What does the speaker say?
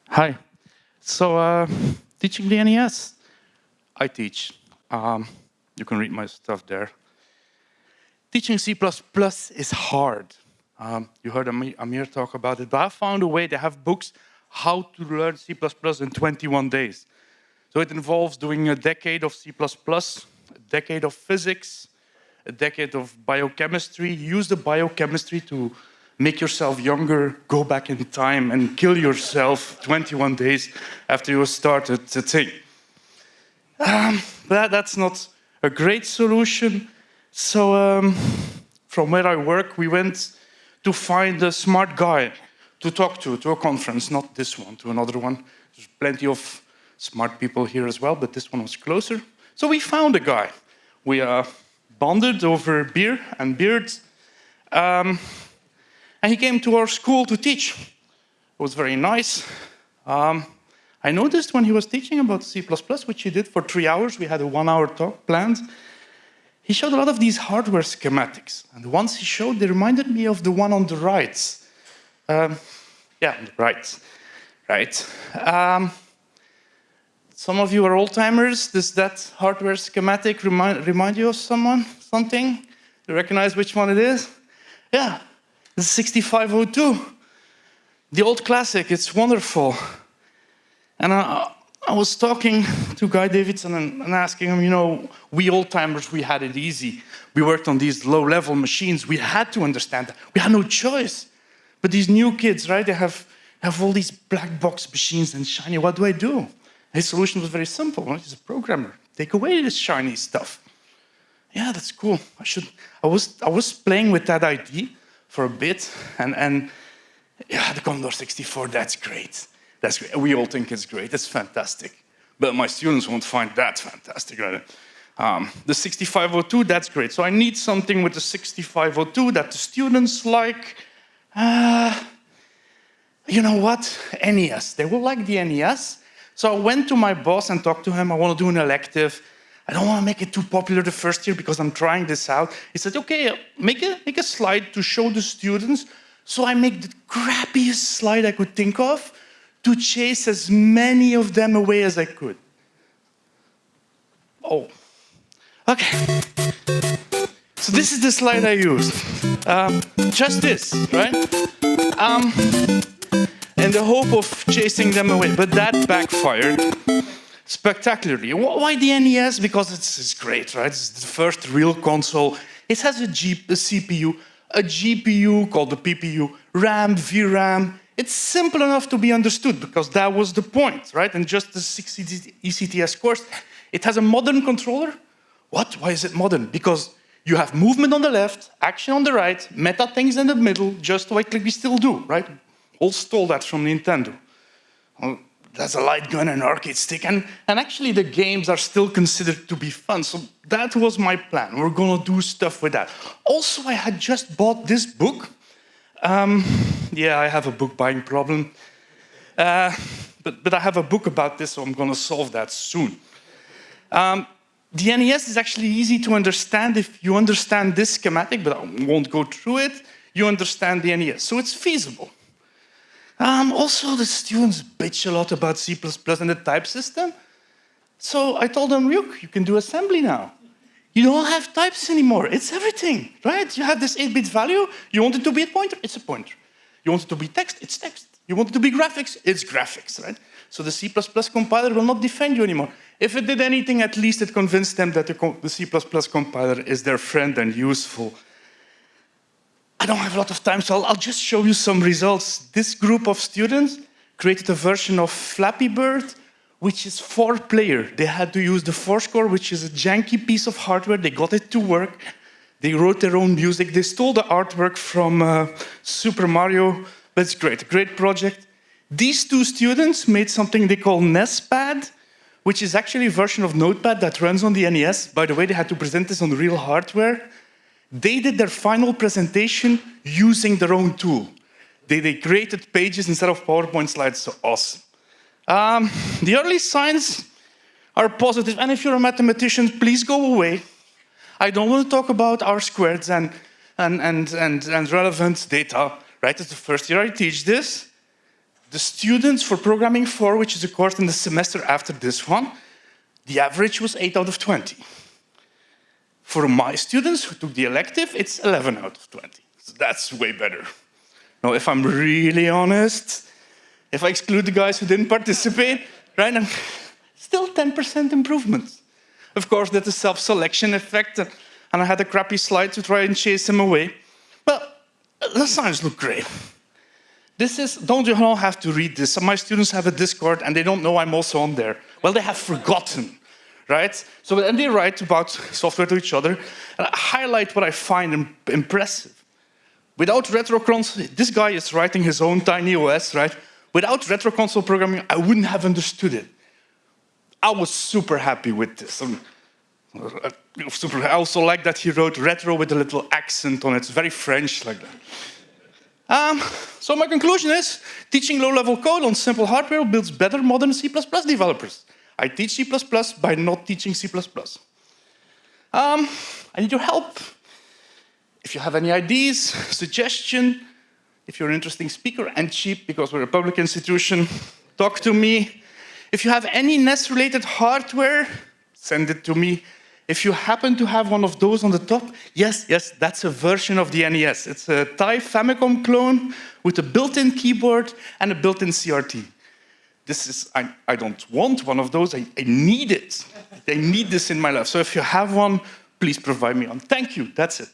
Hi. Teaching the NES. I teach. You can read my stuff there. Teaching C++ is hard. You heard Amir talk about it, but I found a way. They have books how to learn C++ in 21 days. So it involves doing a decade of C++, a decade of physics, a decade of biochemistry. Use the biochemistry to make yourself younger, go back in time and kill yourself 21 days after you started the thing. But that's not a great solution. So from where I work, we went to find a smart guy to talk to a conference, not this one, to another one. There's plenty of smart people here as well, but this one was closer. So we found a guy. We bonded over beer and beards. And he came to our school to teach. It was very nice. I noticed when he was teaching about C++, which he did for 3 hours, we had a 1-hour talk planned, he showed a lot of these hardware schematics. And the ones he showed, they reminded me of the one on the right. Yeah, on the right. Right. Some of you are old-timers. Does that hardware schematic remind you of something? You recognize which one it is? Yeah, the 6502. The old classic, it's wonderful. And I was talking to Guy Davidson and asking him, you know, we old-timers, we had it easy. We worked on these low-level machines. We had to understand that. We had no choice. But these new kids, right, they have all these black box machines and shiny. What do I do? His solution was very simple. Right? He's a programmer. Take away this shiny stuff. Yeah, that's cool. I was playing with that idea for a bit, and yeah, the Commodore 64, that's great. That's great. We all think it's great. It's fantastic. But my students won't find that fantastic, right? The 6502, that's great. So I need something with the 6502 that the students like. You know what? NES. They will like the NES. So I went to my boss and talked to him. I want to do an elective. I don't want to make it too popular the first year because I'm trying this out. He said, okay, make a slide to show the students. So I make the crappiest slide I could think of to chase as many of them away as I could. Oh, okay. So this is the slide I used. Just this, right? In the hope of chasing them away, but that backfired spectacularly. Why the NES? Because it's great, right? It's the first real console. It has a CPU, a GPU called the PPU, RAM, VRAM. It's simple enough to be understood because that was the point, right? And just the 6 ECTS course, it has a modern controller. What? Why is it modern? Because you have movement on the left, action on the right, meta things in the middle, just like we still do, right? All stole that from Nintendo. Well, that's a light gun and an arcade stick, and actually the games are still considered to be fun, so that was my plan. We're gonna do stuff with that. Also, I had just bought this book. Yeah, I have a book buying problem. But I have a book about this, so I'm gonna solve that soon. The NES is actually easy to understand if you understand this schematic, but I won't go through it. You understand the NES, so it's feasible. Also, the students bitch a lot about C++ and the type system. So I told them, look, you can do assembly now. You don't have types anymore. It's everything, right? You have this 8-bit value. You want it to be a pointer? It's a pointer. You want it to be text? It's text. You want it to be graphics? It's graphics, right? So the C++ compiler will not defend you anymore. If it did anything, at least it convinced them that the C++ compiler is their friend and useful. I don't have a lot of time, so I'll just show you some results. This group of students created a version of Flappy Bird, which is 4-player. They had to use the 4-score, which is a janky piece of hardware. They got it to work. They wrote their own music. They stole the artwork from Super Mario. That's great, a great project. These two students made something they call NESPad, which is actually a version of Notepad that runs on the NES. By the way, they had to present this on real hardware. They did their final presentation using their own tool. They created pages instead of PowerPoint slides, so awesome. The early signs are positive, and if you're a mathematician, please go away. I don't want to talk about R-squareds and relevant data, right? It's the first year I teach this. The students for Programming 4, which is a course in the semester after this one, the average was 8 out of 20. For my students who took the elective, it's 11 out of 20. So that's way better. Now, if I'm really honest, if I exclude the guys who didn't participate, right, I'm still 10% improvement. Of course, that's a self-selection effect, and I had a crappy slide to try and chase them away. But the signs look great. This is, don't you all have to read this? Some of my students have a Discord and they don't know I'm also on there. Well, they have forgotten, right? So then they write about software to each other, and I highlight what I find impressive. Without retro console, this guy is writing his own tiny OS, right? Without retro console programming, I wouldn't have understood it. I was super happy with this. I also like that he wrote retro with a little accent on it. It's very French like that. So my conclusion is, teaching low-level code on simple hardware builds better modern C++ developers. I teach C++ by not teaching C++. I need your help. If you have any ideas, suggestion, if you're an interesting speaker and cheap because we're a public institution, talk to me. If you have any NES-related hardware, send it to me. If you happen to have one of those on the top, yes, that's a version of the NES. It's a Thai Famicom clone with a built-in keyboard and a built-in CRT. This is, I don't want one of those, I need it. I need this in my life. So if you have one, please provide me one. Thank you, that's it.